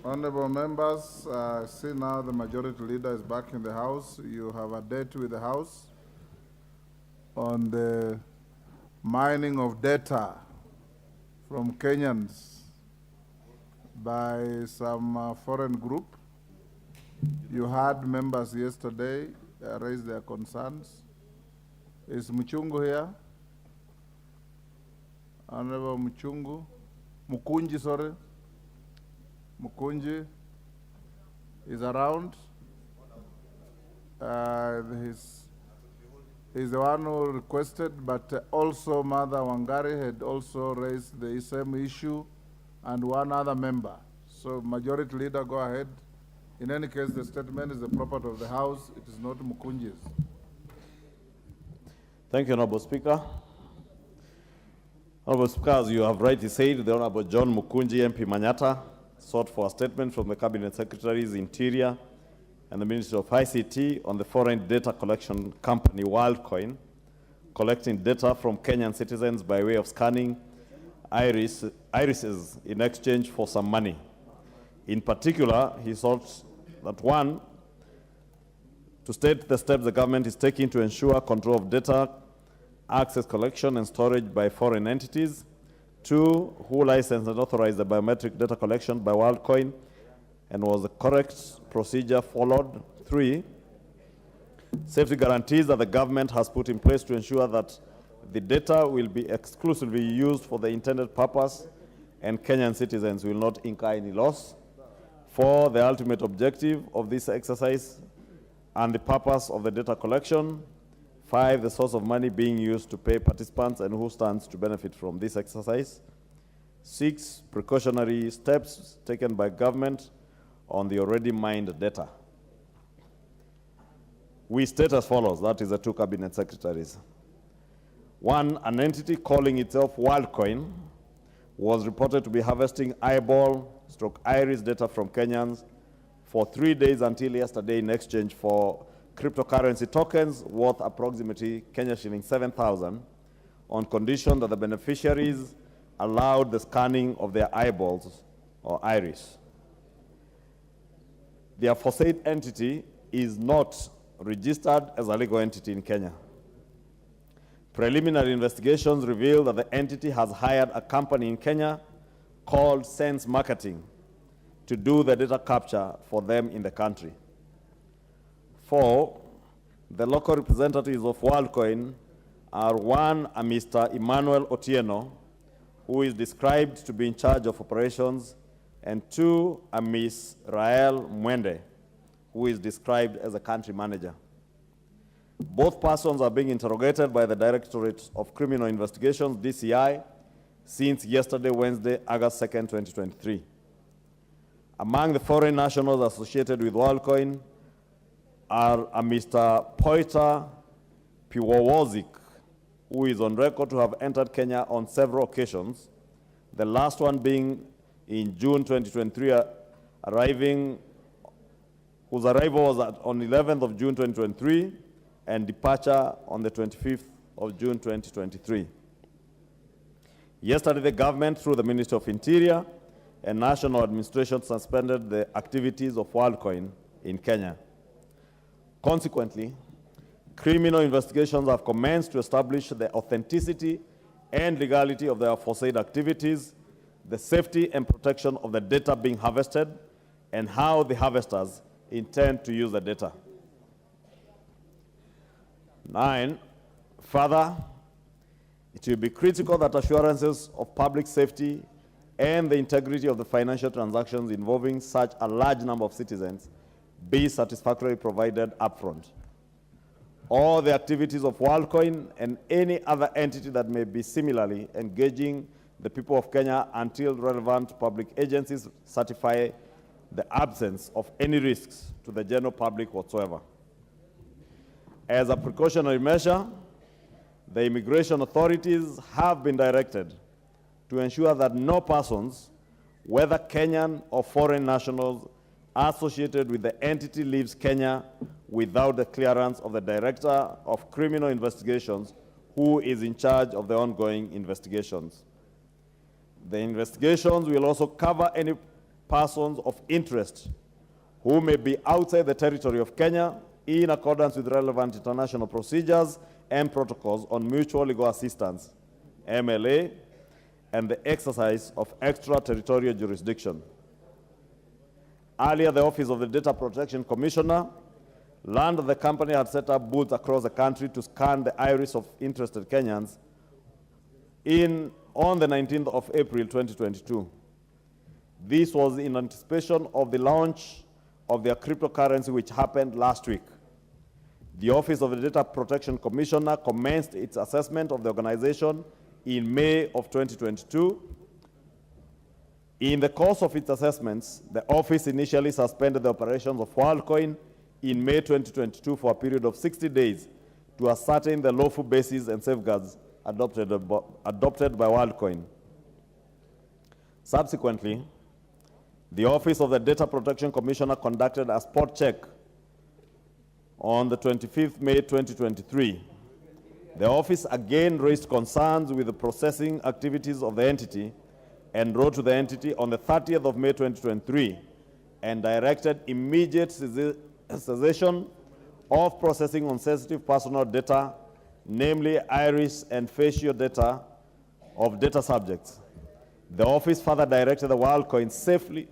Honorable members, I see now the majority leader is back in the House. You have a date with the House on the mining of data from Kenyans by some foreign group. You had members yesterday raise their concerns. Is Muchungu here? Honorable Mukunji, sorry. Mukunji is around. He's the one who requested, but also Mother Wangari had also raised the same issue, and one other member. So majority leader, go ahead. In any case, the statement is the property of the House. It is not Mukunji's. Thank you, Honorable Speaker. Honorable Speaker, as you have rightly said, the Honorable John Mukunji, MP Manyata, sought for a statement from the Cabinet Secretaries, Interior, and the Ministry of ICT on the foreign data collection company WorldCoin, collecting data from Kenyan citizens by way of scanning irises in exchange for some money. In particular, he sought that one, to state the steps the government is taking to ensure control of data, access collection and storage by foreign entities. Two, who licensed and authorized the biometric data collection by WorldCoin and was the correct procedure followed. Three, safety guarantees that the government has put in place to ensure that the data will be exclusively used for the intended purpose and Kenyan citizens will not incur any loss. Four, the ultimate objective of this exercise and the purpose of the data collection. Five, the source of money being used to pay participants and who stands to benefit from this exercise. Six, precautionary steps taken by government on the already mined data. We state as follows, that is the two cabinet secretaries. One, an entity calling itself WorldCoin was reported to be harvesting eyeball/iris data from Kenyans for 3 days until yesterday in exchange for cryptocurrency tokens worth approximately Kenya shilling 7,000 on condition that the beneficiaries allowed the scanning of their eyeballs or iris. The aforesaid entity is not registered as a legal entity in Kenya. Preliminary investigations reveal that the entity has hired a company in Kenya called Sense Marketing to do the data capture for them in the country. Four, the local representatives of WorldCoin are one, a Mr. Emmanuel Otieno, who is described to be in charge of operations, and two, a Ms. Rael Mwende, who is described as a country manager. Both persons are being interrogated by the Directorate of Criminal Investigations, DCI, since yesterday, Wednesday, August 2nd, 2023. Among the foreign nationals associated with WorldCoin are a Mr. Poita Piwowozik, who is on record to have entered Kenya on several occasions, the last one being in June 2023, whose arrival was on 11th of June 2023 and departure on the 25th of June 2023. Yesterday, the government, through the Ministry of Interior and National Administration, suspended the activities of WorldCoin in Kenya. Consequently, criminal investigations have commenced to establish the authenticity and legality of the aforesaid activities, the safety and protection of the data being harvested, and how the harvesters intend to use the data. 9, further, it will be critical that assurances of public safety and the integrity of the financial transactions involving such a large number of citizens be satisfactorily provided upfront. All the activities of WorldCoin and any other entity that may be similarly engaging the people of Kenya until relevant public agencies certify the absence of any risks to the general public whatsoever. As a precautionary measure, the immigration authorities have been directed to ensure that no persons, whether Kenyan or foreign nationals, associated with the entity leaves Kenya without the clearance of the Director of Criminal Investigations, who is in charge of the ongoing investigations. The investigations will also cover any persons of interest who may be outside the territory of Kenya in accordance with relevant international procedures and protocols on mutual legal assistance, MLA, and the exercise of extraterritorial jurisdiction. Earlier, the Office of the Data Protection Commissioner learned that the company had set up booths across the country to scan the iris of interested Kenyans on the 19th of April 2022. This was in anticipation of the launch of their cryptocurrency, which happened last week. The Office of the Data Protection Commissioner commenced its assessment of the organization in May of 2022. In the course of its assessments, the office initially suspended the operations of WorldCoin in May 2022 for a period of 60 days to ascertain the lawful basis and safeguards adopted by WorldCoin. Subsequently, the Office of the Data Protection Commissioner conducted a spot check on the 25th May 2023. The office again raised concerns with the processing activities of the entity and wrote to the entity on the 30th of May 2023 and directed immediate cessation of processing on sensitive personal data, namely iris and facial data of data subjects. The office further directed the WorldCoin safely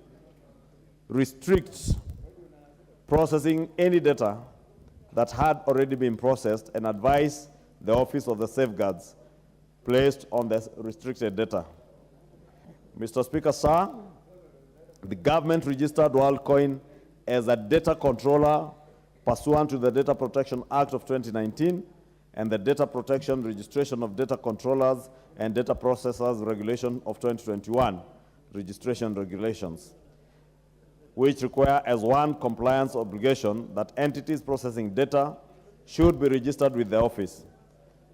restrict processing any data that had already been processed and advised the Office of the Safeguards placed on the restricted data. Mr. Speaker, sir, the government registered WorldCoin as a data controller pursuant to the Data Protection Act of 2019 and the Data Protection Registration of Data Controllers and Data Processors Regulation of 2021, registration regulations, which require as one compliance obligation that entities processing data should be registered with the office.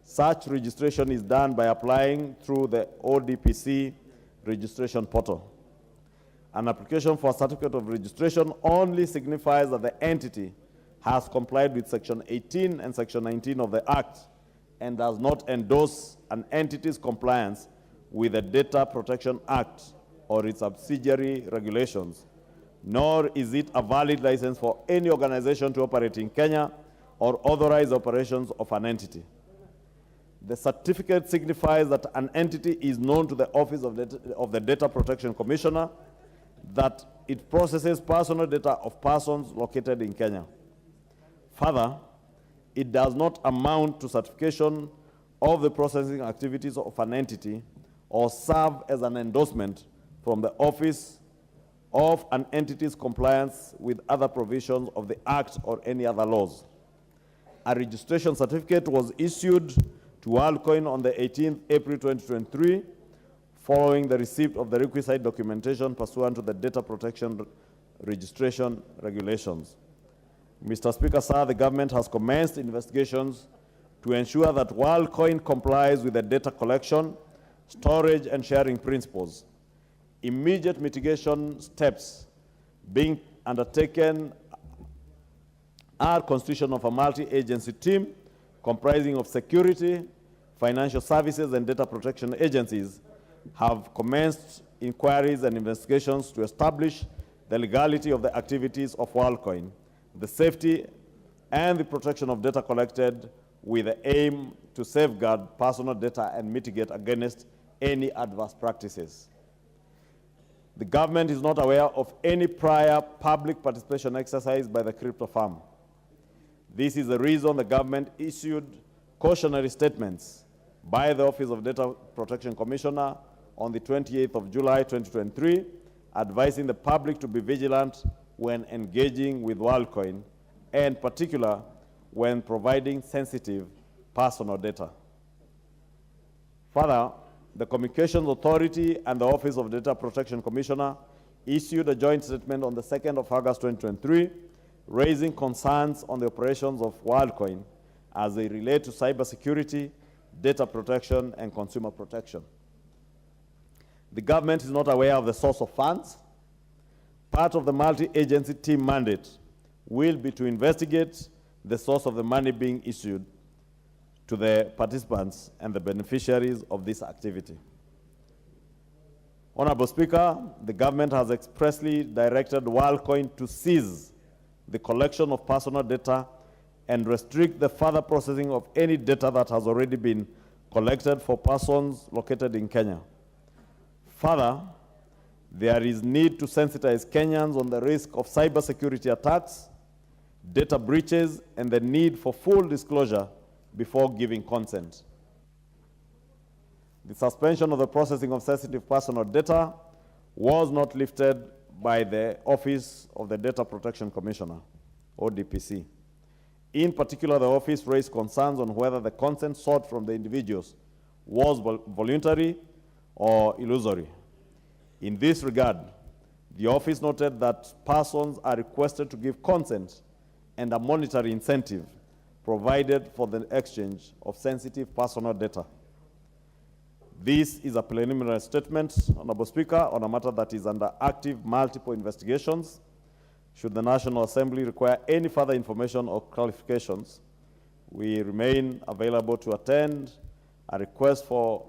Such registration is done by applying through the ODPC registration portal. An application for a certificate of registration only signifies that the entity has complied with Section 18 and Section 19 of the Act and does not endorse an entity's compliance with the Data Protection Act or its subsidiary regulations, nor is it a valid license for any organization to operate in Kenya or authorize operations of an entity. The certificate signifies that an entity is known to the Office of the Data Protection Commissioner, that it processes personal data of persons located in Kenya. Further, it does not amount to certification of the processing activities of an entity or serve as an endorsement from the office of an entity's compliance with other provisions of the Act or any other laws. A registration certificate was issued to WorldCoin on the 18th April 2023 following the receipt of the requisite documentation pursuant to the Data Protection Registration Regulations. Mr. Speaker, sir, the government has commenced investigations to ensure that WorldCoin complies with the data collection, storage, and sharing principles. Immediate mitigation steps being undertaken are constitution of a multi-agency team comprising of security, financial services, and data protection agencies have commenced inquiries and investigations to establish the legality of the activities of WorldCoin, the safety and the protection of data collected with the aim to safeguard personal data and mitigate against any adverse practices. The government is not aware of any prior public participation exercise by the crypto firm. This is the reason the government issued cautionary statements by the Office of Data Protection Commissioner on the 28th of July 2023, advising the public to be vigilant when engaging with WorldCoin, and in particular when providing sensitive personal data. Further, the Communications Authority and the Office of Data Protection Commissioner issued a joint statement on the 2nd of August 2023, raising concerns on the operations of WorldCoin as they relate to cybersecurity, data protection, and consumer protection. The government is not aware of the source of funds. Part of the multi-agency team mandate will be to investigate the source of the money being issued to the participants and the beneficiaries of this activity. Honorable Speaker, the government has expressly directed WorldCoin to seize the collection of personal data and restrict the further processing of any data that has already been collected for persons located in Kenya. Further, there is need to sensitize Kenyans on the risk of cybersecurity attacks, data breaches, and the need for full disclosure before giving consent. The suspension of the processing of sensitive personal data was not lifted by the Office of the Data Protection Commissioner, ODPC. In particular, the office raised concerns on whether the consent sought from the individuals was voluntary or illusory. In this regard, the office noted that persons are requested to give consent and a monetary incentive provided for the exchange of sensitive personal data. This is a preliminary statement, Honorable Speaker, on a matter that is under active multiple investigations. Should the National Assembly require any further information or clarifications, we remain available to attend a request for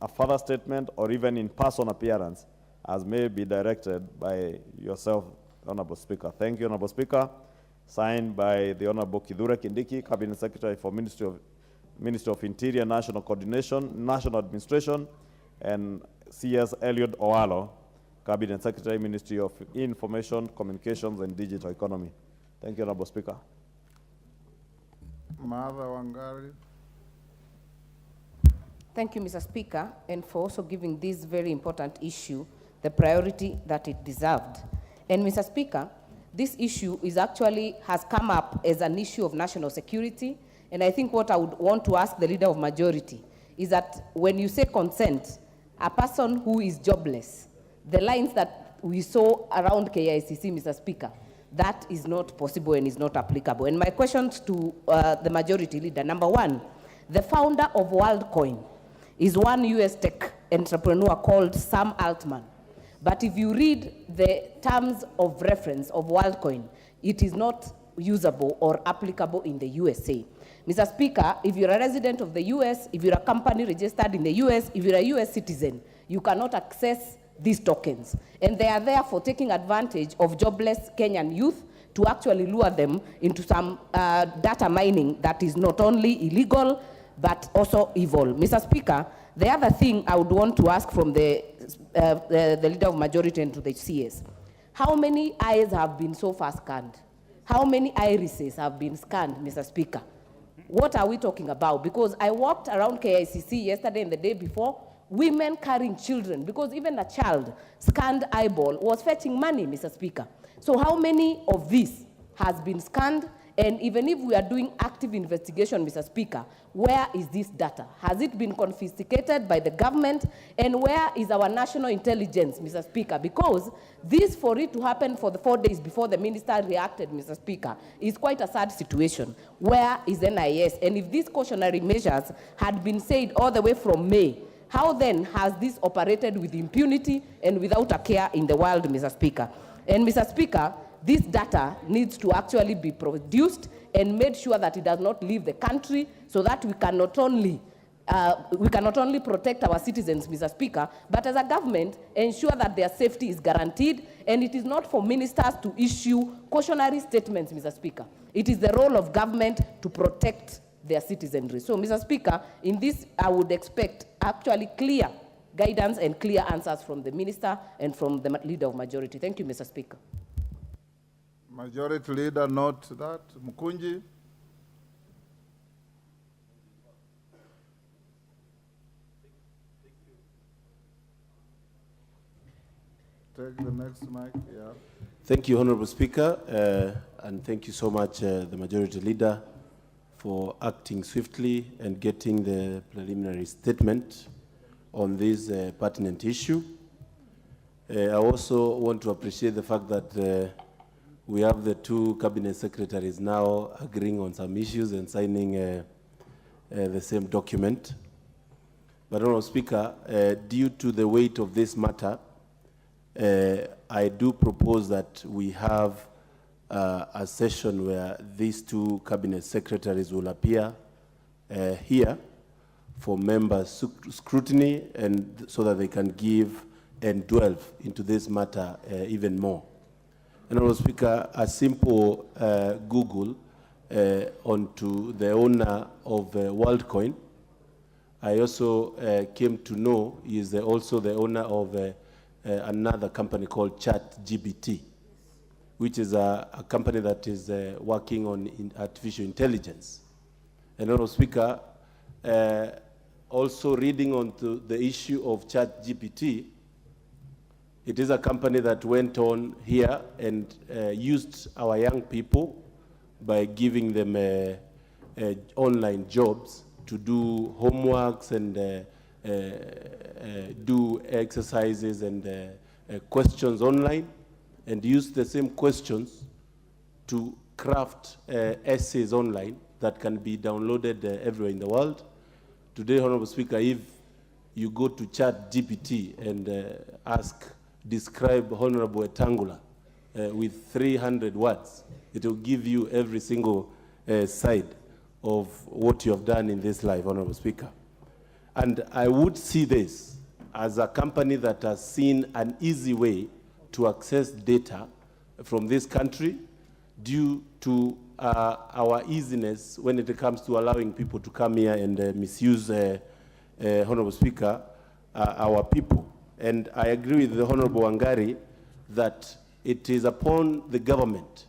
a further statement or even in-person appearance, as may be directed by yourself, Honorable Speaker. Thank you, Honorable Speaker. Signed by the Honorable Kithure Kindiki, Cabinet Secretary for Ministry of Interior, National Coordination, National Administration, and CS Eliud Owalo, Cabinet Secretary, Ministry of Information, Communications, and Digital Economy. Thank you, Honorable Speaker. Martha Wangari. Thank you, Mr. Speaker, and for also giving this very important issue the priority that it deserved. And Mr. Speaker, this issue has come up as an issue of national security, and I think what I would want to ask the Leader of Majority is that when you say consent, a person who is jobless, the lines that we saw around KICC, Mr. Speaker, that is not possible and is not applicable. And my questions to the Majority Leader, number one, the founder of WorldCoin is one US tech entrepreneur called Sam Altman. But if you read the terms of reference of WorldCoin, it is not usable or applicable in the USA. Mr. Speaker, if you're a resident of the US, if you're a company registered in the US, if you're a US citizen, you cannot access these tokens. And they are there for taking advantage of jobless Kenyan youth to actually lure them into some data mining that is not only illegal, but also evil. Mr. Speaker, the other thing I would want to ask from the Leader of Majority and to the CS, how many eyes have been so far scanned? How many irises have been scanned, Mr. Speaker? What are we talking about? Because I walked around KICC yesterday and the day before, women carrying children, because even a child scanned eyeball was fetching money, Mr. Speaker. So how many of this has been scanned? And even if we are doing active investigation, Mr. Speaker, where is this data? Has it been confiscated by the government? And where is our national intelligence, Mr. Speaker? Because this, for it to happen for the 4 days before the minister reacted, Mr. Speaker, is quite a sad situation. Where is NIS? And if these cautionary measures had been said all the way from May, how then has this operated with impunity and without a care in the world, Mr. Speaker? And Mr. Speaker, this data needs to actually be produced and made sure that it does not leave the country, so that we can not only protect our citizens, Mr. Speaker, but as a government, ensure that their safety is guaranteed, and it is not for ministers to issue cautionary statements, Mr. Speaker. It is the role of government to protect their citizenry. So, Mr. Speaker, in this, I would expect actually clear guidance and clear answers from the minister and from the Leader of Majority. Thank you, Mr. Speaker. Majority Leader, note that. Mukunji. Take the next mic, yeah. Thank you, Honorable Speaker, and thank you so much, the Majority Leader, for acting swiftly and getting the preliminary statement on this pertinent issue. I also want to appreciate the fact that we have the two cabinet secretaries now agreeing on some issues and signing the same document. But, Honorable Speaker, due to the weight of this matter, I do propose that we have a session where these two cabinet secretaries will appear here for members' scrutiny, and so that they can give and delve into this matter even more. Honorable Speaker, a simple Google onto the owner of WorldCoin, I also came to know he is also the owner of another company called ChatGPT, which is a company that is working on artificial intelligence. And Honorable Speaker, also reading onto the issue of ChatGPT, it is a company that went on here and used our young people by giving them online jobs to do homeworks and do exercises and questions online, and use the same questions to craft essays online that can be downloaded everywhere in the world. Today, Honorable Speaker, if you go to ChatGPT and describe Honorable Etangula with 300 words, it will give you every single side of what you have done in this life, Honorable Speaker. And I would see this as a company that has seen an easy way to access data from this country due to our easiness when it comes to allowing people to come here and misuse, Honorable Speaker, our people. And I agree with the Honorable Wangari that it is upon the government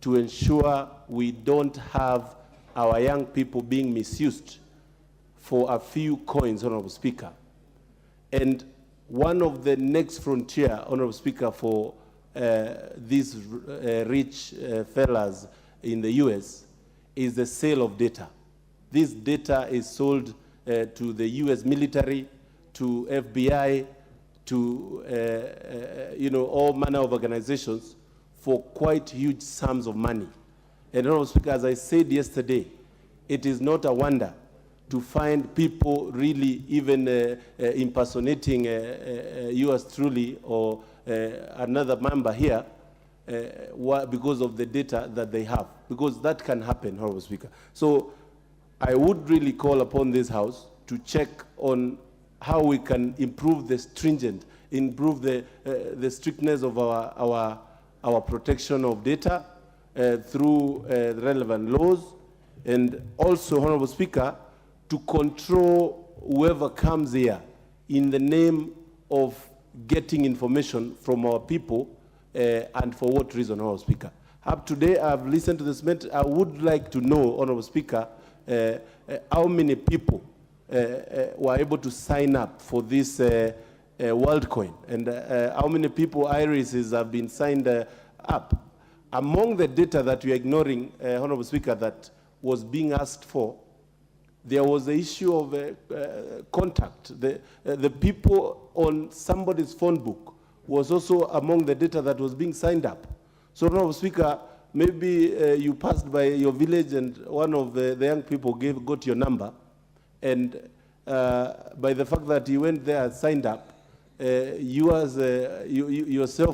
to ensure we don't have our young people being misused for a few coins, Honorable Speaker. And one of the next frontier, Honorable Speaker, for these rich fellas in the US is the sale of data. This data is sold to the US military, to FBI, to all manner of organizations for quite huge sums of money. And Honorable Speaker, as I said yesterday, it is not a wonder to find people really even impersonating yours truly or another member here because of the data that they have, because that can happen, Honorable Speaker. So I would really call upon this House to check on how we can improve the strictness of our protection of data through the relevant laws, and also, Honorable Speaker, to control whoever comes here in the name of getting information from our people, and for what reason, Honorable Speaker. Up today, I've listened to this matter. I would like to know, Honorable Speaker, how many people were able to sign up for this WorldCoin, and how many people irises have been signed up. Among the data that we are ignoring, Honorable Speaker, that was being asked for, there was the issue of contact. The people on somebody's phone book was also among the data that was being signed up. So, Honorable Speaker, maybe you passed by your village and one of the young people got your number, and by the fact that you went there and signed up, yourself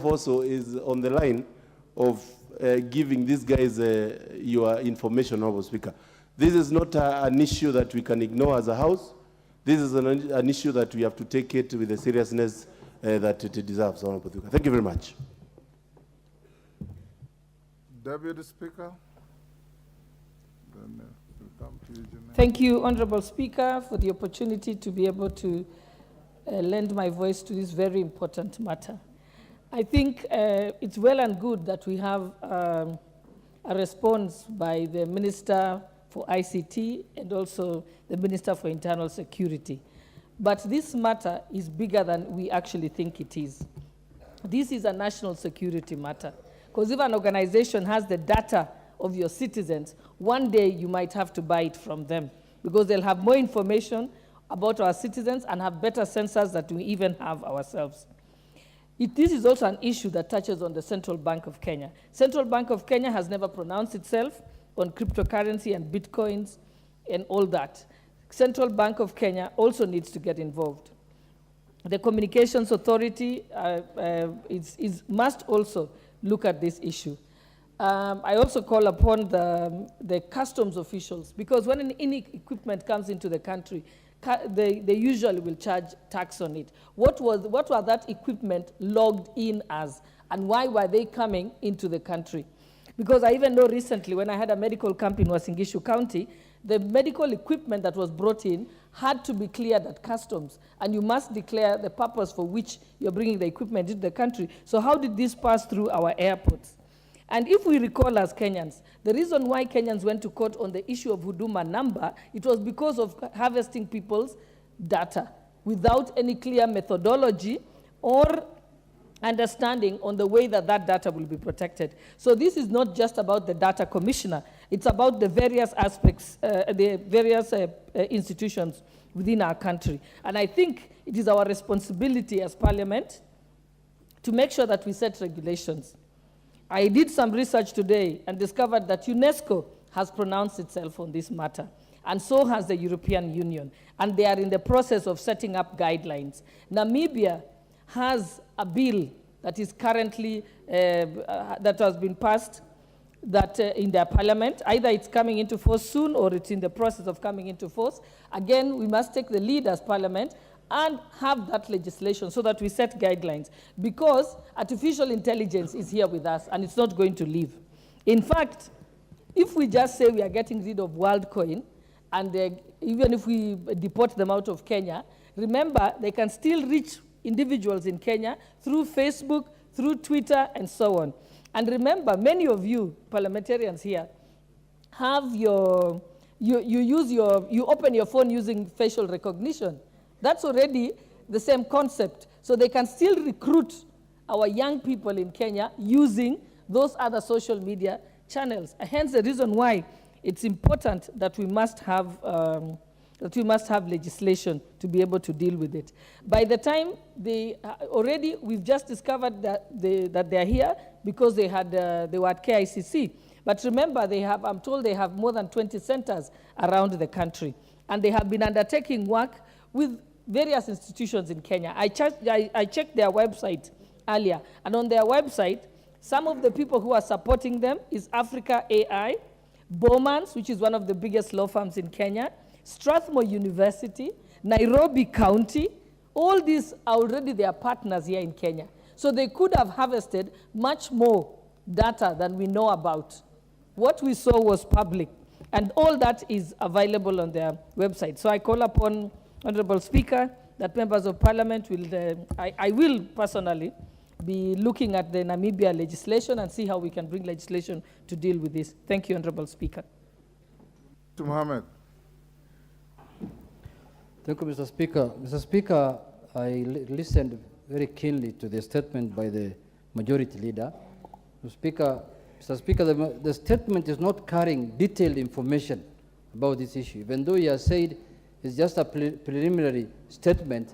also is on the line of giving these guys your information, Honorable Speaker. This is not an issue that we can ignore as a House. This is an issue that we have to take it with the seriousness that it deserves, Honorable Speaker. Thank you very much. Deputy Speaker. Then we'll come to you, Janelle. Thank you, Honorable Speaker, for the opportunity to be able to lend my voice to this very important matter. I think it's well and good that we have a response by the Minister for ICT and also the Minister for Internal Security. But this matter is bigger than we actually think it is. This is a national security matter. Because if an organization has the data of your citizens, one day you might have to buy it from them, because they'll have more information about our citizens and have better sensors than we even have ourselves. This is also an issue that touches on the Central Bank of Kenya. Central Bank of Kenya has never pronounced itself on cryptocurrency and bitcoins and all that. Central Bank of Kenya also needs to get involved. The Communications Authority must also look at this issue. I also call upon the customs officials, because when any equipment comes into the country, they usually will charge tax on it. What was that equipment logged in as, and why were they coming into the country? Because I even know recently when I had a medical camp in Uasin Gishu County, the medical equipment that was brought in had to be cleared at customs, and you must declare the purpose for which you're bringing the equipment into the country. So how did this pass through our airports? And if we recall as Kenyans, the reason why Kenyans went to court on the issue of Huduma number, it was because of harvesting people's data without any clear methodology or understanding on the way that that data will be protected. So this is not just about the data commissioner, it's about the various aspects, the various institutions within our country. And I think it is our responsibility as Parliament to make sure that we set regulations. I did some research today and discovered that UNESCO has pronounced itself on this matter, and so has the European Union, and they are in the process of setting up guidelines. Namibia has a bill that is currently, that has been passed that in their parliament. Either it's coming into force soon or it's in the process of coming into force. Again, we must take the lead as Parliament and have that legislation so that we set guidelines, because artificial intelligence is here with us and it's not going to leave. In fact, if we just say we are getting rid of WorldCoin, and even if we deport them out of Kenya, remember they can still reach individuals in Kenya through Facebook, through Twitter, and so on. And remember, many of you parliamentarians here have you open your phone using facial recognition. That's already the same concept. So they can still recruit our young people in Kenya using those other social media channels. Hence the reason why it's important that we must have legislation to be able to deal with it. By the time we've just discovered that they're here because they were at KICC. But remember, I'm told they have more than 20 centers around the country. And they have been undertaking work with various institutions in Kenya. I checked their website earlier, and on their website, some of the people who are supporting them is Africa AI, Bowman's, which is one of the biggest law firms in Kenya, Strathmore University, Nairobi County. All these are already their partners here in Kenya. So they could have harvested much more data than we know about. What we saw was public, and all that is available on their website. So I call upon Honorable Speaker that members of Parliament will, I will personally be looking at the Namibia legislation and see how we can bring legislation to deal with this. Thank you, Honorable Speaker. To Mohammed. Thank you, Mr. Speaker. Mr. Speaker, I listened very keenly to the statement by the majority leader. Mr. Speaker, the statement is not carrying detailed information about this issue. Even though he has said it's just a preliminary statement,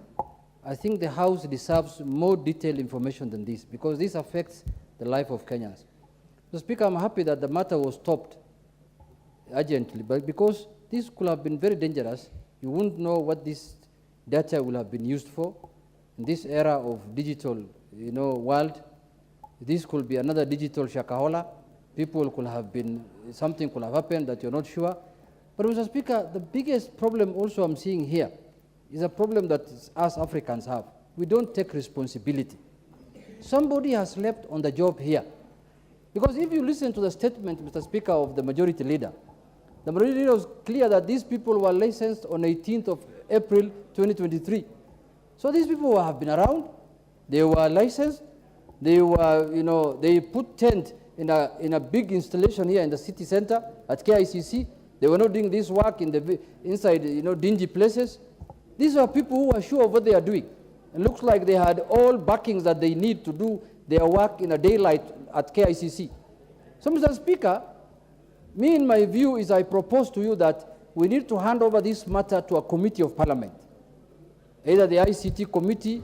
I think the House deserves more detailed information than this, because this affects the life of Kenyans. Mr. Speaker, I'm happy that the matter was stopped urgently, but because this could have been very dangerous. You wouldn't know what this data will have been used for. In this era of digital, world, this could be another digital shakahola. People could have been, something could have happened that you're not sure. But Mr. Speaker, the biggest problem also I'm seeing here is a problem that us Africans have. We don't take responsibility. Somebody has left on the job here. Because if you listen to the statement, Mr. Speaker, of the majority leader, the majority leader was clear that these people were licensed on 18th of April 2023. So these people have been around, they were licensed, they were, they put tent in a big installation here in the city center at KICC. They were not doing this work inside, dingy places. These are people who are sure of what they are doing. It looks like they had all backings that they need to do their work in a daylight at KICC. So, Mr. Speaker, me, in my view, is I propose to you that we need to hand over this matter to a committee of Parliament, either the ICT committee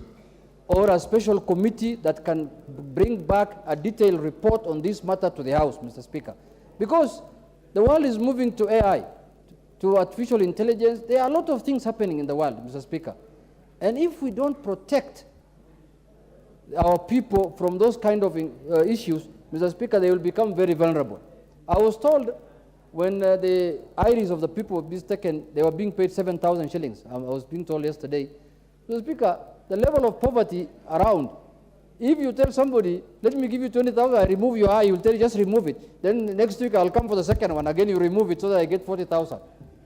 or a special committee that can bring back a detailed report on this matter to the House, Mr. Speaker. Because the world is moving to AI, to artificial intelligence. There are a lot of things happening in the world, Mr. Speaker. And if we don't protect our people from those kind of issues, Mr. Speaker, they will become very vulnerable. I was told when the iris of the people were being taken, they were being paid 7,000 shillings. I was being told yesterday. Mr. Speaker, the level of poverty around, if you tell somebody, let me give you 20,000, I remove your eye, he will tell you, just remove it. Then next week I'll come for the second one. Again, you remove it so that I get 40,000.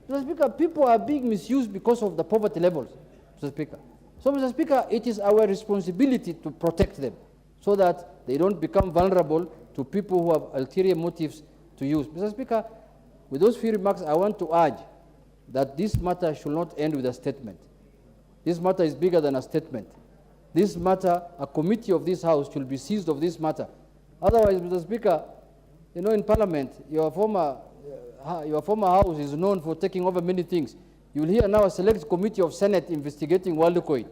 Mr. Speaker, people are being misused because of the poverty levels, Mr. Speaker. So, Mr. Speaker, it is our responsibility to protect them so that they don't become vulnerable to people who have ulterior motives to use. Mr. Speaker, with those few remarks, I want to urge that this matter should not end with a statement. This matter is bigger than a statement. This matter, a committee of this House should be seized of this matter. Otherwise, Mr. Speaker, you know, in Parliament, your former House is known for taking over many things. You will hear now a select committee of Senate investigating WorldCoin.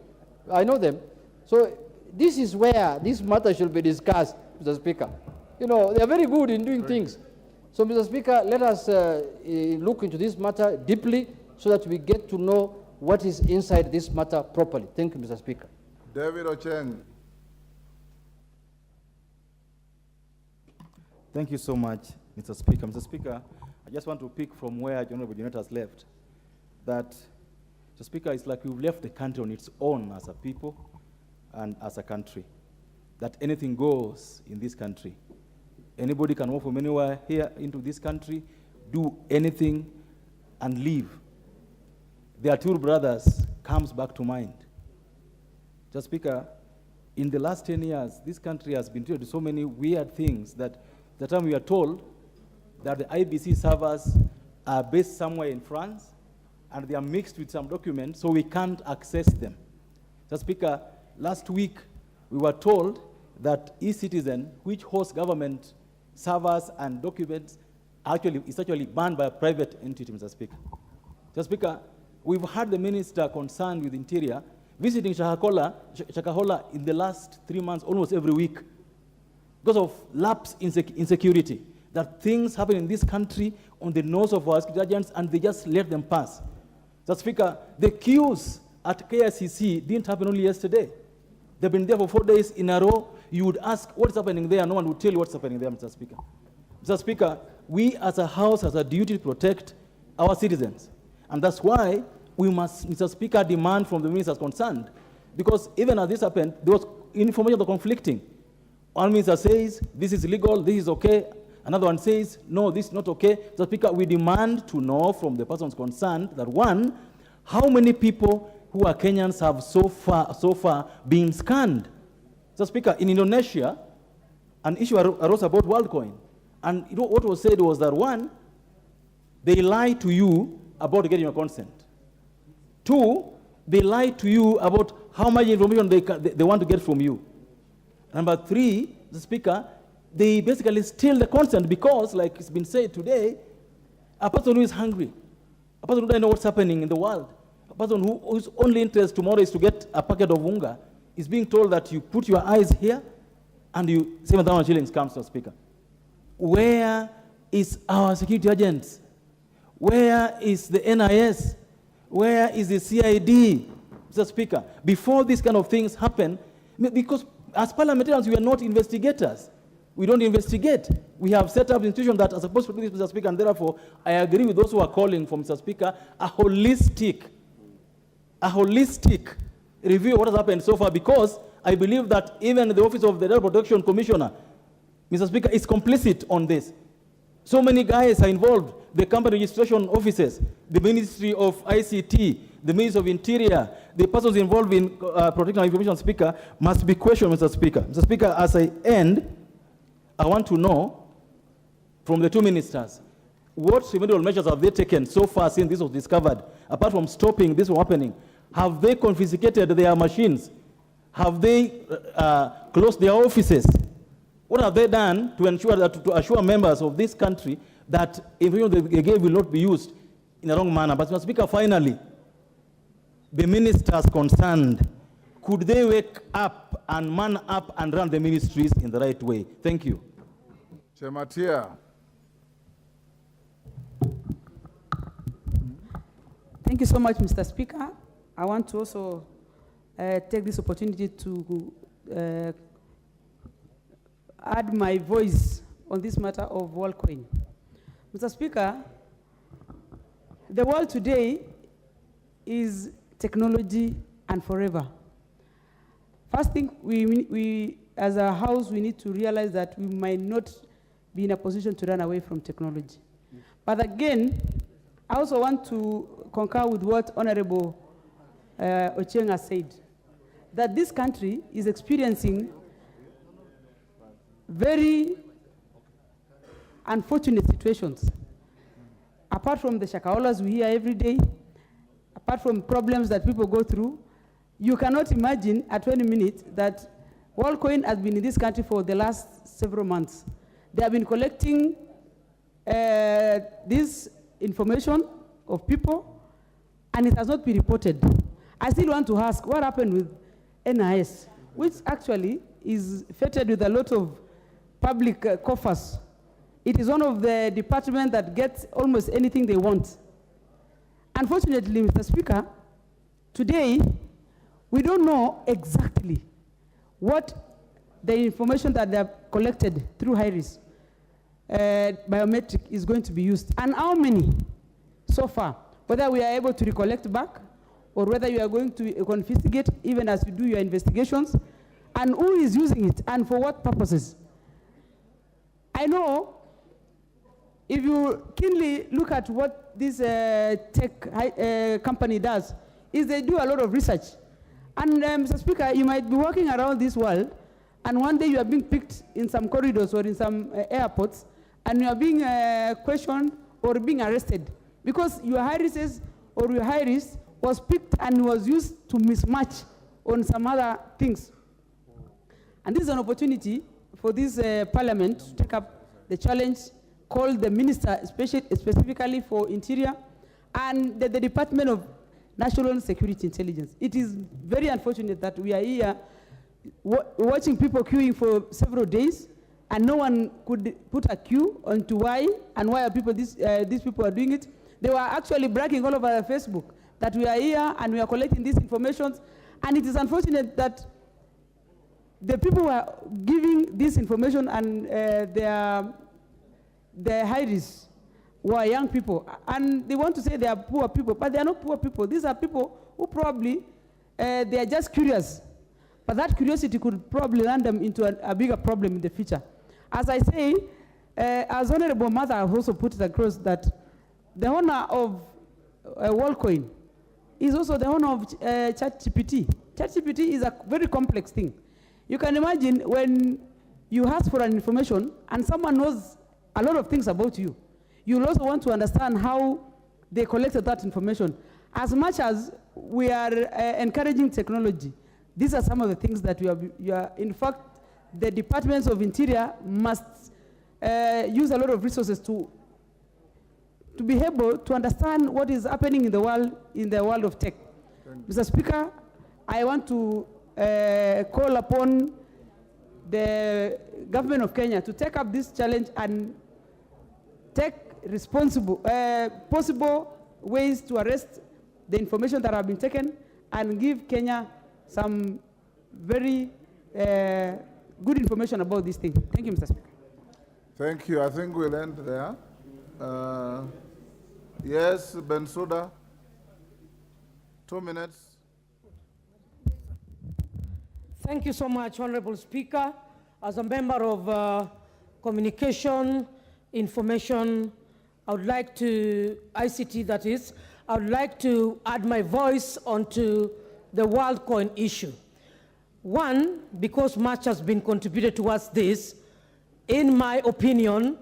I know them. So this is where this matter should be discussed, Mr. Speaker. You know, they are very good in doing things. So, Mr. Speaker, let us look into this matter deeply so that we get to know what is inside this matter properly. Thank you, Mr. Speaker. David Ocheng. Thank you so much, Mr. Speaker. Mr. Speaker, I just want to pick from where Honorable Janet has left. That, Mr. Speaker, it's like we've left the country on its own as a people and as a country. That anything goes in this country. Anybody can walk from anywhere here into this country, do anything, and leave. Their two brothers comes back to mind. Mr. Speaker, in the last 10 years, this country has been treated to so many weird things that the time we are told that the IBC servers are based somewhere in France, and they are mixed with some documents, so we can't access them. Mr. Speaker, last week we were told that e-citizen, which hosts government servers and documents, is actually banned by a private entity, Mr. Speaker. Mr. Speaker, we've had the minister concerned with Interior visiting Shakahola in the last 3 months, almost every week, because of lapse in insecurity, that things happen in this country on the nose of our security agents, and they just let them pass. Mr. Speaker, the queues at KICC didn't happen only yesterday. They've been there for 4 days in a row. You would ask what's happening there, no one would tell you what's happening there, Mr. Speaker. Mr. Speaker, we as a House has a duty to protect our citizens. And that's why we must, Mr. Speaker, demand from the ministers concerned. Because even as this happened, there was information that was conflicting. One minister says, this is illegal, this is okay. Another one says, no, this is not okay. Mr. Speaker, we demand to know from the persons concerned that, one, how many people who are Kenyans have so far been scanned. Mr. Speaker, in Indonesia, an issue arose about WorldCoin. And you know, what was said was that, one, they lie to you about getting your consent. Two, they lie to you about how much information they want to get from you. Number three, the Speaker, they basically steal the consent because, like it's been said today, a person who is hungry, a person who doesn't know what's happening in the world, a person whose only interest tomorrow is to get a packet of unga, is being told that you put your eyes here and you 7,000 shillings comes, Mr. Speaker. Where is our security agents? Where is the NIS? Where is the CID, Mr. Speaker? Before these kind of things happen, because as parliamentarians, we are not investigators. We don't investigate. We have set up institutions that are supposed to do this, Mr. Speaker, and therefore, I agree with those who are calling for, Mr. Speaker, a holistic review of what has happened so far, because I believe that even the Office of the Data Protection Commissioner, Mr. Speaker, is complicit on this. So many guys are involved. The company registration offices, the Ministry of ICT, the Ministry of Interior, the persons involved in protecting our information, Speaker, must be questioned, Mr. Speaker. Mr. Speaker, as I end, I want to know from the two ministers, what remedial measures have they taken so far since this was discovered, apart from stopping this from happening? Have they confiscated their machines? Have they closed their offices? What have they done to ensure that, to assure members of this country that information they gave will not be used in a wrong manner? But, Mr. Speaker, finally, the ministers concerned, could they wake up and man up and run the ministries in the right way? Thank you. Chematia. Thank you so much, Mr. Speaker. I want to also take this opportunity to add my voice on this matter of WorldCoin. Mr. Speaker, the world today is technology and forever. First thing, we as a house, we need to realize that we might not be in a position to run away from technology. But again, I also want to concur with what Honorable Ochenga said, that this country is experiencing very unfortunate situations. Apart from the shakaolas we hear every day, apart from problems that people go through, you cannot imagine at 20 minutes that WorldCoin has been in this country for the last several months. They have been collecting this information of people, and it has not been reported. I still want to ask, what happened with NIS, which actually is fettered with a lot of public coffers? It is one of the departments that gets almost anything they want. Unfortunately, Mr. Speaker, today, we don't know exactly what the information that they have collected through HIRIS biometric is going to be used, and how many so far, whether we are able to recollect back, or whether you are going to confiscate even as you do your investigations, and who is using it, and for what purposes. I know if you keenly look at what this tech company does, is they do a lot of research. And Mr. Speaker, you might be walking around this world, and one day you are being picked in some corridors or in some airports, and you are being questioned or being arrested because your HIRIS or your HIRIS was picked and was used to mismatch on some other things. And this is an opportunity for this parliament to take up the challenge, call the minister specifically for Interior and the Department of National Security Intelligence. It is very unfortunate that we are here watching people queuing for several days, and no one could put a queue onto why and why are people these people are doing it. They were actually bragging all over Facebook that we are here and we are collecting these information, and it is unfortunate that the people who are giving this information and their HIRIS were young people, and they want to say they are poor people, but they are not poor people. These are people who probably, they are just curious, but that curiosity could probably land them into a bigger problem in the future. As I say, as Honorable Mother has also put it across, that the owner of WorldCoin is also the owner of ChatGPT. ChatGPT is a very complex thing. You can imagine when you ask for an information and someone knows a lot of things about you, you'll also want to understand how they collected that information. As much as we are encouraging technology, these are some of the things that you are, in fact, the departments of Interior must use a lot of resources to be able to understand what is happening in the world of tech. Mr. Speaker, I want to call upon the government of Kenya to take up this challenge and take responsible, possible ways to arrest the information that have been taken and give Kenya some very good information about this thing. Thank you, Mr. Speaker. Thank you. I think we'll end there. Yes, Bensouda, 2 minutes. Thank you so much, Honorable Speaker. As a member of Communication, Information, I would like to, ICT that is, I would like to add my voice onto the WorldCoin issue. One, because much has been contributed towards this, in my opinion,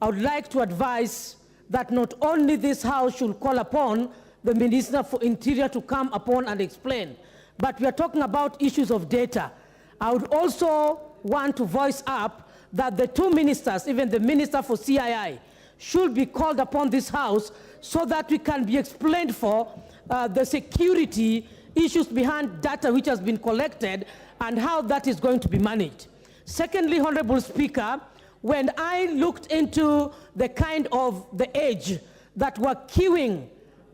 I would like to advise that not only this House should call upon the Minister for Interior to come upon and explain, but we are talking about issues of data. I would also want to voice up that the two ministers, even the Minister for CII, should be called upon this House so that we can be explained for the security issues behind data which has been collected and how that is going to be managed. Secondly, Honorable Speaker, when I looked into the kind of the age that were queuing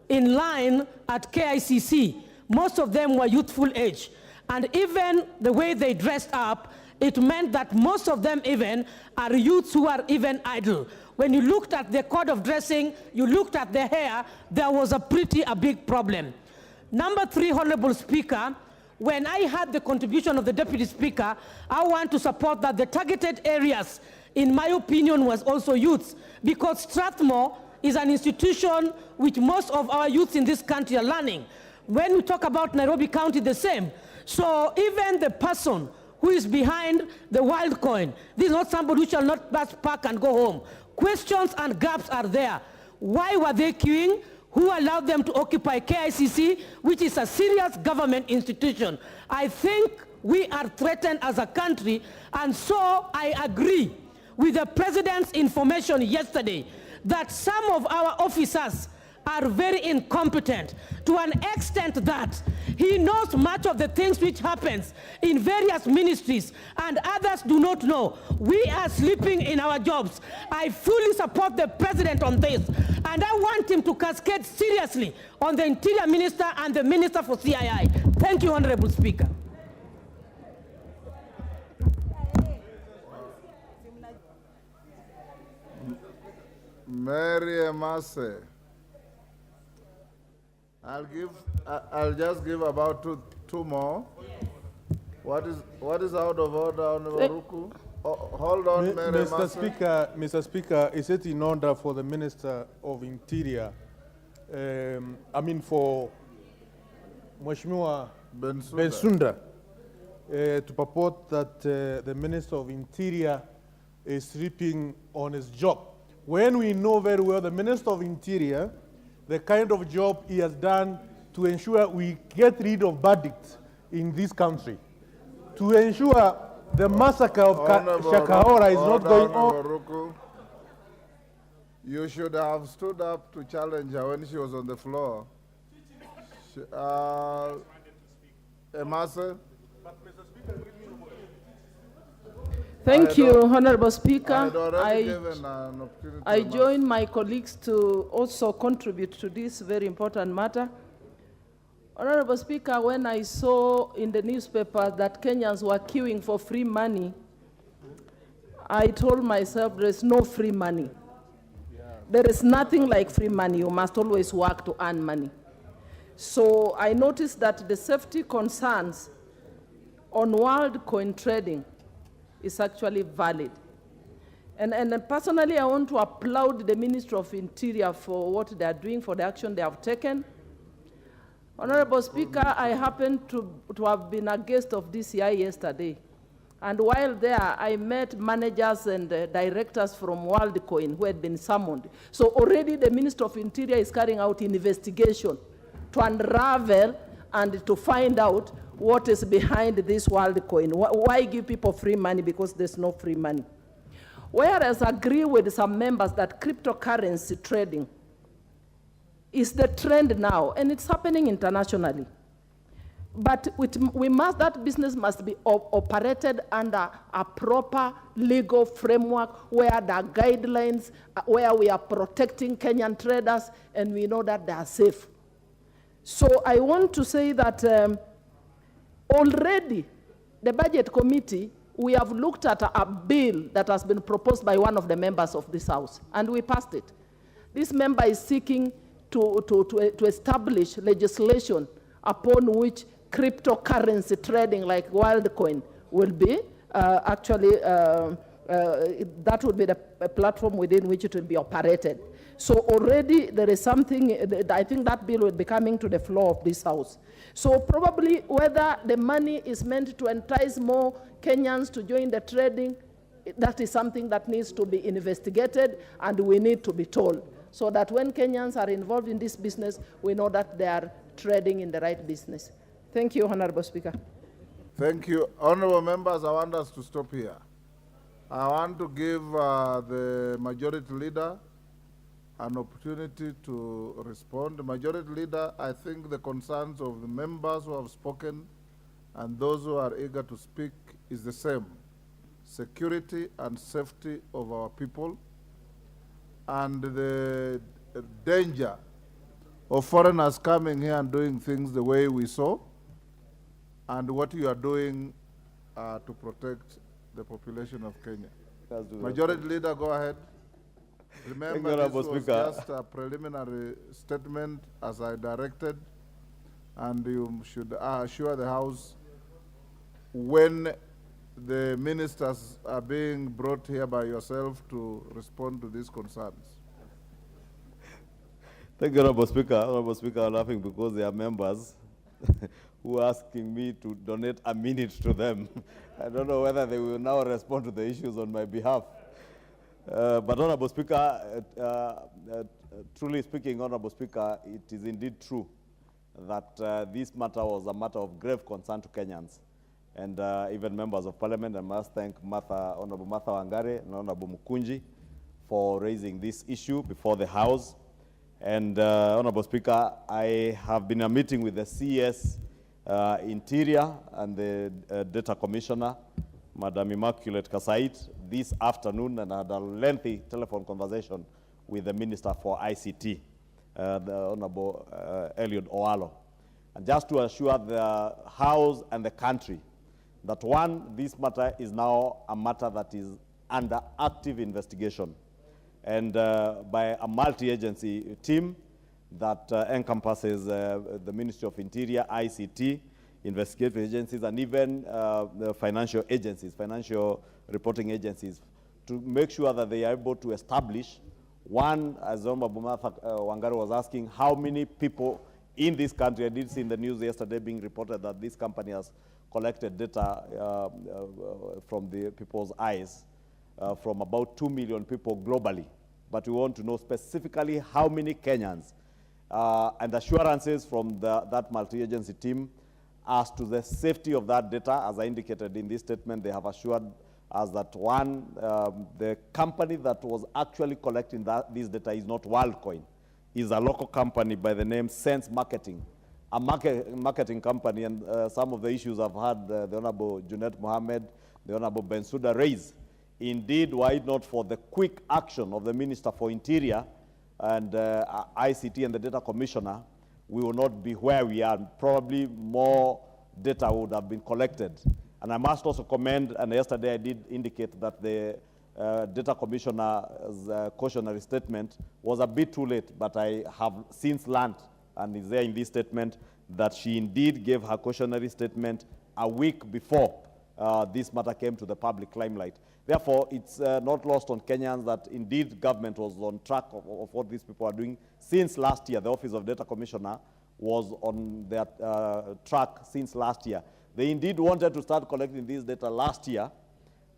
in line at KICC, most of them were youthful age. And even the way they dressed up, it meant that most of them even are youths who are even idle. When you looked at the code of dressing, you looked at their hair, there was a big problem. Number 3, Honorable Speaker, when I heard the contribution of the Deputy Speaker, I want to support that the targeted areas, in my opinion, was also youths, because Strathmore is an institution which most of our youths in this country are learning. When we talk about Nairobi County, the same. So even the person who is behind the wild coin, this is not somebody who shall not just park and go home. Questions and gaps are there. Why were they queuing? Who allowed them to occupy KICC, which is a serious government institution? I think we are threatened as a country, and so I agree with the President's information yesterday that some of our officers are very incompetent to an extent that he knows much of the things which happens in various ministries and others do not know. We are sleeping in our jobs. I fully support the President on this, and I want him to cascade seriously on the Interior Minister and the Minister for CII. Thank you, Honorable Speaker. Mary Emase. I'll just give about two more. What is out of order, Honorable Ruku? Hold on, Mary Emase. Mr. Speaker, is it in order for the Minister of Interior, for Mheshimiwa Bensouda to purport that the Minister of Interior is sleeping on his job, when we know very well the Minister of Interior, the kind of job he has done to ensure we get rid of bandits in this country, to ensure the massacre of Shakahola is not going on. You should have stood up to challenge her when she was on the floor. Emase? Thank you, Honorable Speaker. I join my colleagues to also contribute to this very important matter. Honorable Speaker, when I saw in the newspaper that Kenyans were queuing for free money, I told myself there is no free money. There is nothing like free money. You must always work to earn money. So I noticed that the safety concerns on world coin trading is actually valid. And personally, I want to applaud the Ministry of Interior for what they are doing, for the action they have taken. Honorable Speaker, I happened to have been a guest of DCI yesterday. And while there, I met managers and directors from WorldCoin who had been summoned. So already the Ministry of Interior is carrying out an investigation to unravel and to find out what is behind this WorldCoin. Why give people free money? Because there's no free money. Whereas I agree with some members that cryptocurrency trading is the trend now, and it's happening internationally. But that business must be operated under a proper legal framework where there are guidelines, where we are protecting Kenyan traders, and we know that they are safe. So I want to say that already the Budget Committee, we have looked at a bill that has been proposed by one of the members of this House, and we passed it. This member is seeking to establish legislation upon which cryptocurrency trading like WorldCoin will be that would be the platform within which it will be operated. So already there is something, I think that bill will be coming to the floor of this House. So probably whether the money is meant to entice more Kenyans to join the trading, that is something that needs to be investigated, and we need to be told, so that when Kenyans are involved in this business, we know that they are trading in the right business. Thank you, Honorable Speaker. Thank you. Honorable members, I want us to stop here. I want to give the Majority Leader an opportunity to respond. The Majority Leader, I think the concerns of the members who have spoken and those who are eager to speak is the same: security and safety of our people, and the danger of foreigners coming here and doing things the way we saw, and what you are doing to protect the population of Kenya. Let's do that. Majority Leader, go ahead. Remember, you, this Honorable was Speaker. just a preliminary statement as I directed, and you should assure the House when the ministers are being brought here by yourself to respond to these concerns. Thank you, Honorable Speaker. Honorable Speaker, I'm laughing because there are members who are asking me to donate a minute to them. I don't know whether they will now respond to the issues on my behalf. But Honorable Speaker, truly speaking, Honorable Speaker, it is indeed true that this matter was a matter of grave concern to Kenyans. And even members of Parliament, I must thank Honorable Martha Wangare and Honorable Mukunji for raising this issue before the House. And Honorable Speaker, I have been in a meeting with the CS Interior and the Data Commissioner, Madam Immaculate Kasait, this afternoon, and I had a lengthy telephone conversation with the Minister for ICT, the Honorable Eliud Oalo. And just to assure the House and the country that one, this matter is now a matter that is under active investigation, and by a multi-agency team that encompasses the Ministry of Interior, ICT, investigative agencies, and even the financial agencies, financial reporting agencies, to make sure that they are able to establish, one, as Honorable Martha Wangari was asking, how many people in this country. I did see in the news yesterday being reported that this company has collected data from the people's eyes from about 2 million people globally. But we want to know specifically how many Kenyans and assurances from that multi-agency team as to the safety of that data. As I indicated in this statement, they have assured us that one, the company that was actually collecting this data is not WorldCoin, is a local company by the name Sense Marketing, a marketing company, and some of the issues I've had the Honorable Junet Mohammed, the Honorable Bensouda raise. Indeed, were it not for the quick action of the Minister for Interior and ICT and the Data Commissioner, we will not be where we are. Probably more data would have been collected. And I must also commend, and yesterday I did indicate that the Data Commissioner's cautionary statement was a bit too late, but I have since learned, and is there in this statement, that she indeed gave her cautionary statement a week before this matter came to the public limelight. Therefore, it's not lost on Kenyans that indeed government was on track of what these people are doing. Since last year, the Office of Data Commissioner was on their track since last year. They indeed wanted to start collecting this data last year,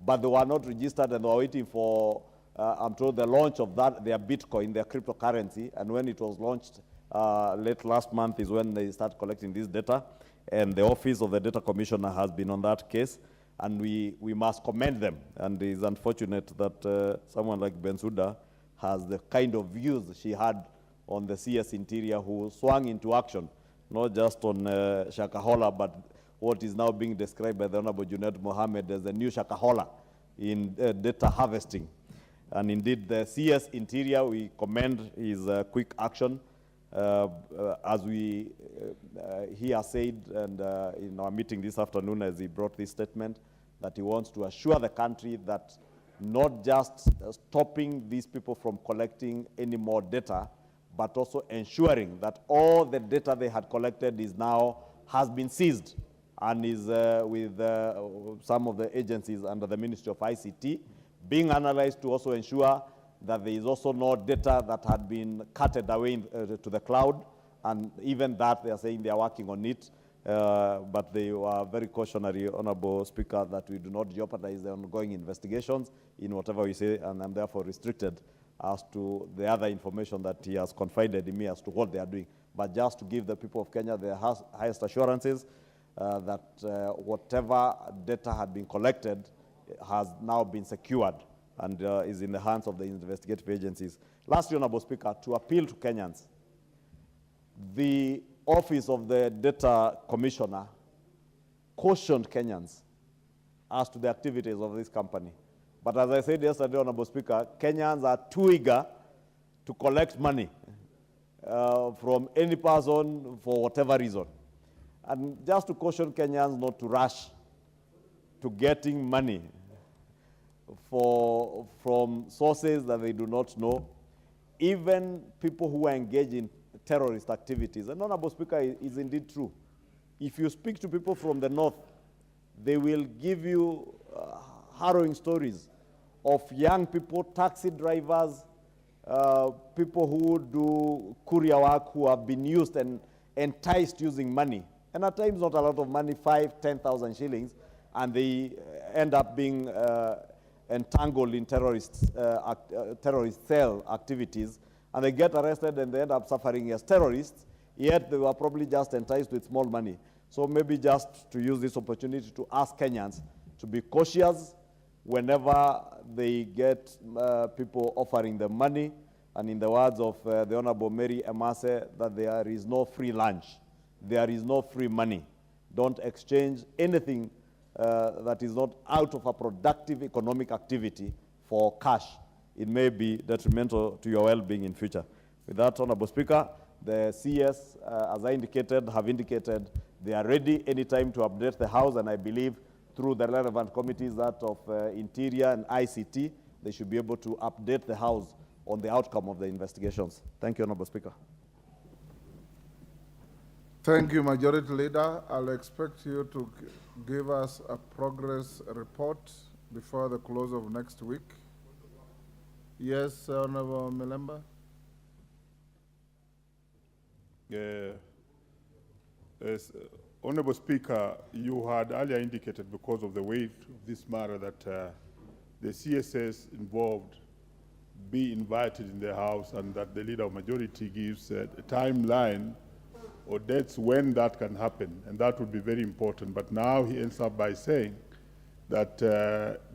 but they were not registered, and they were waiting for, I'm told, the launch of their Bitcoin, their cryptocurrency. And when it was launched late last month is when they start collecting this data. And the Office of the Data Commissioner has been on that case. And we must commend them. And it is unfortunate that someone like Bensouda has the kind of views she had on the CS Interior, who swung into action, not just on Shakahola, but what is now being described by the Honorable Junet Mohammed as the new Shakahola in data harvesting. And indeed, the CS Interior, we commend his quick action. As he has said, and in our meeting this afternoon as he brought this statement, that he wants to assure the country that not just stopping these people from collecting any more data, but also ensuring that all the data they had collected has been seized and is with some of the agencies under the Ministry of ICT being analyzed to also ensure that there is also no data that had been carted away to the cloud, and even that they are saying they are working on it, but they were very cautionary, Honorable Speaker, that we do not jeopardize the ongoing investigations in whatever we say, and I'm therefore restricted as to the other information that he has confided in me as to what they are doing. But just to give the people of Kenya the highest assurances that whatever data had been collected has now been secured and is in the hands of the investigative agencies. Lastly, Honorable Speaker, to appeal to Kenyans, the Office of the Data Commissioner cautioned Kenyans as to the activities of this company. But as I said yesterday, Honorable Speaker, Kenyans are too eager to collect money from any person for whatever reason. And just to caution Kenyans not to rush to getting money from sources that they do not know, even people who are engaged in terrorist activities. And Honorable Speaker, is indeed true. If you speak to people from the north, they will give you harrowing stories of young people, taxi drivers, people who do courier work who have been used and enticed using money. And at times not a lot of money, 5,000, 10,000 shillings, and they end up being entangled in terrorist cell activities, and they get arrested and they end up suffering as terrorists, yet they were probably just enticed with small money. So maybe just to use this opportunity to ask Kenyans to be cautious whenever they get people offering them money, and in the words of the Honorable Mary Emase, that there is no free lunch, there is no free money. Don't exchange anything that is not out of a productive economic activity for cash. It may be detrimental to your well-being in future. With that, Honorable Speaker, the CS, as I indicated, have indicated they are ready anytime to update the House, and I believe through the relevant committees, that of Interior and ICT, they should be able to update the House on the outcome of the investigations. Thank you, Honorable Speaker. Thank you, Majority Leader. I'll expect you to give us a progress report before the close of next week. Yes, Honorable Milemba. Honorable Speaker, you had earlier indicated, because of the weight of this matter, that the CSS involved be invited in the House, and that the Leader of Majority gives a timeline or dates when that can happen, and that would be very important. But now he ends up by saying that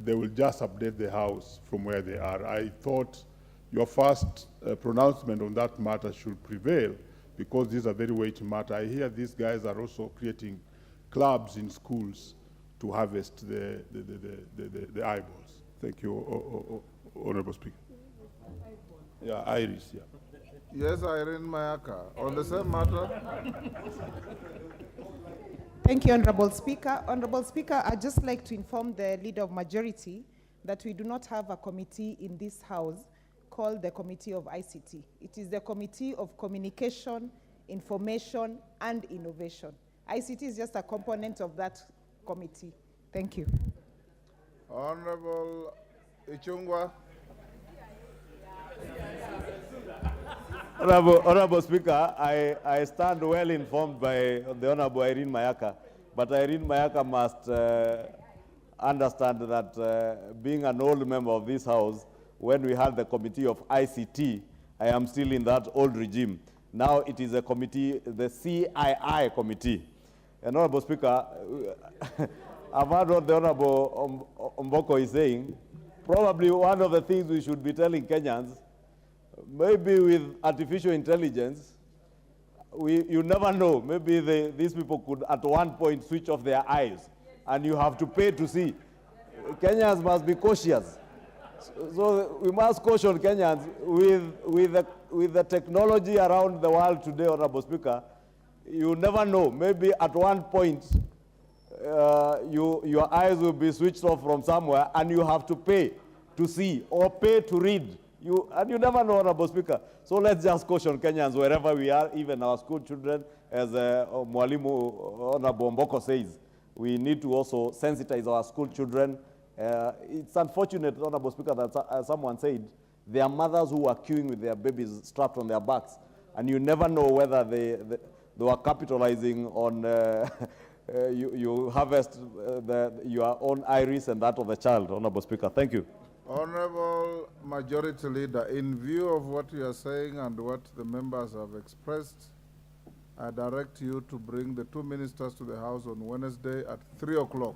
they will just update the House from where they are. I thought your first pronouncement on that matter should prevail, because this is a very weighty matter. I hear these guys are also creating clubs in schools to harvest the eyeballs. Thank you, Honorable Speaker. Yeah, Iris, yeah. Yes, Irene Mayaka. On the same matter. Thank you, Honorable Speaker. Honorable Speaker, I'd just like to inform the Leader of Majority that we do not have a committee in this House called the Committee of ICT. It is the Committee of Communication, Information, and Innovation. ICT is just a component of that committee. Thank you. Honorable Ichungwa. Honorable Speaker, I stand well informed by the Honorable Irene Mayaka, but Irene Mayaka must understand that being an old member of this House, when we had the Committee of ICT, I am still in that old regime. Now it is a committee, the CII committee. And Honorable Speaker, I've heard what the Honorable Omboko is saying. Probably one of the things we should be telling Kenyans, maybe with artificial intelligence, you never know. Maybe these people could at one point switch off their eyes, and you have to pay to see. Kenyans must be cautious. So we must caution Kenyans with the technology around the world today, Honorable Speaker. You never know. Maybe at one point, your eyes will be switched off from somewhere, and you have to pay to see or pay to read. And you never know, Honorable Speaker. So let's just caution Kenyans wherever we are, even our school children, as Mwalimu Honorable Mboko says. We need to also sensitize our school children. It's unfortunate, Honorable Speaker, that as someone said, there are mothers who are queuing with their babies strapped on their backs, and you never know whether they were capitalizing on you harvest your own iris and that of the child, Honorable Speaker. Thank you. Honorable Majority Leader, in view of what you are saying and what the members have expressed, I direct you to bring the two ministers to the House on Wednesday at 3 o'clock.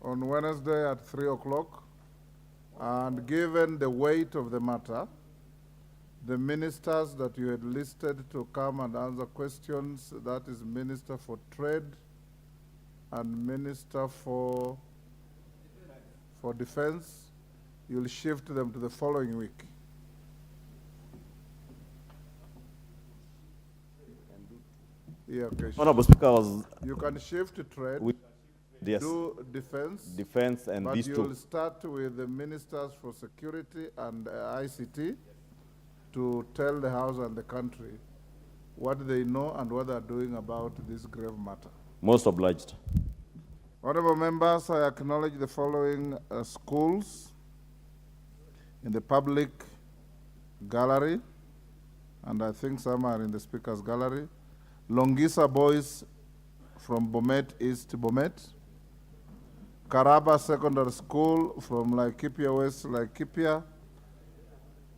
On Wednesday at 3 o'clock, and given the weight of the matter, the ministers that you had listed to come and answer questions, that is Minister for Trade and Minister for Defense, you'll shift them to the following week. Yeah, okay. Honorable Speaker, you can shift to trade. Yes. do defense. Defense and but these you'll two. start with the ministers for security and ICT to tell the House and the country what they know and what they're doing about this grave matter. Most obliged. Honorable members, I acknowledge the following schools in the public gallery, and I think some are in the speaker's gallery. Longisa Boys from Bomet East Bomet. Karaba Secondary School from Laikipia West Laikipia.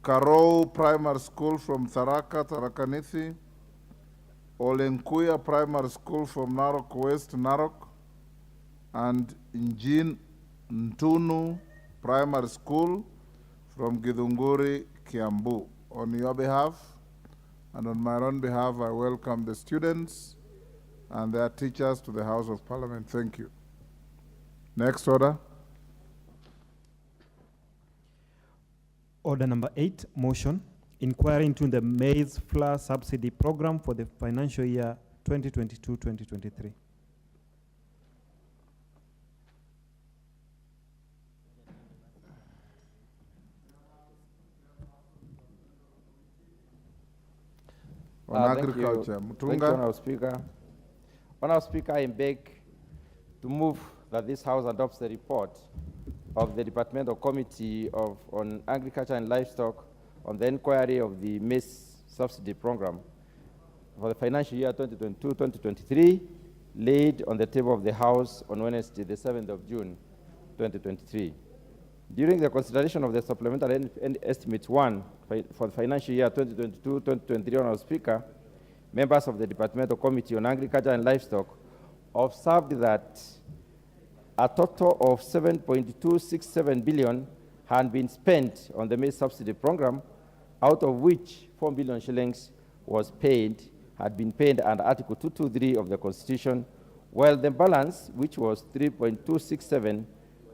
Karou Primary School from Tharaka, Tharakanithi. Olenkuya Primary School from Narok West, Narok. And Njin Ntunu Primary School from Githunguri, Kiambu. On your behalf and on my own behalf, I welcome the students and their teachers to the House of Parliament. Thank you. Next order. Order number 8, motion, inquiry into the maize flour subsidy program for the financial year 2022-2023. On agriculture, Thank you, Honourable Speaker. Honourable Speaker, I beg to move that this House adopts the report of the Departmental Committee on Agriculture and Livestock on the inquiry of the maize subsidy program for the financial year 2022-2023, laid on the table of the House on Wednesday, the 7th of June, 2023. During the consideration of the supplementary estimate 1 for the financial year 2022-2023, Honourable Speaker, members of the Departmental Committee on Agriculture and Livestock observed that a total of 7.267 billion had been spent on the maize subsidy program, out of which 4 billion shillings had been paid under Article 223 of the Constitution, while the balance, which was 3.267,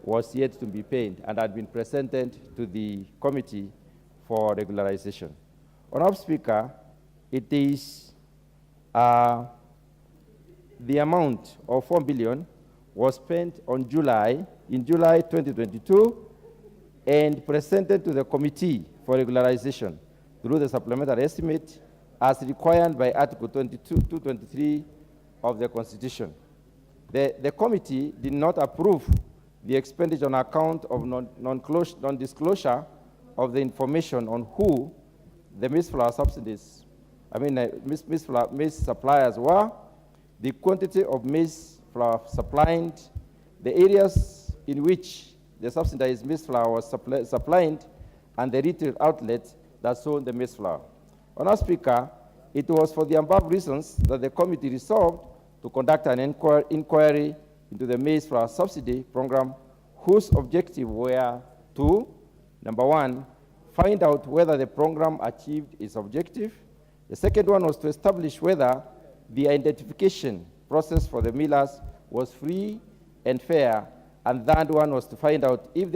was yet to be paid and had been presented to the committee for regularization. Honourable Speaker, it is the amount of 4 billion was spent in July 2022 and presented to the committee for regularization through the supplementary estimate as required by Article 223 of the Constitution. The committee did not approve the expenditure on account of non-disclosure of the information on who the maize flour subsidies, maize suppliers were, the quantity of maize flour supplied, the areas in which the subsidized maize flour was supplied, and the retail outlets that sold the maize flour. Honourable Speaker, it was for the above reasons that the committee resolved to conduct an inquiry into the maize flour subsidy program, whose objective were to, number 1, find out whether the program achieved its objective. The second one was to establish whether the identification process for the millers was free and fair, and that one was to find out if there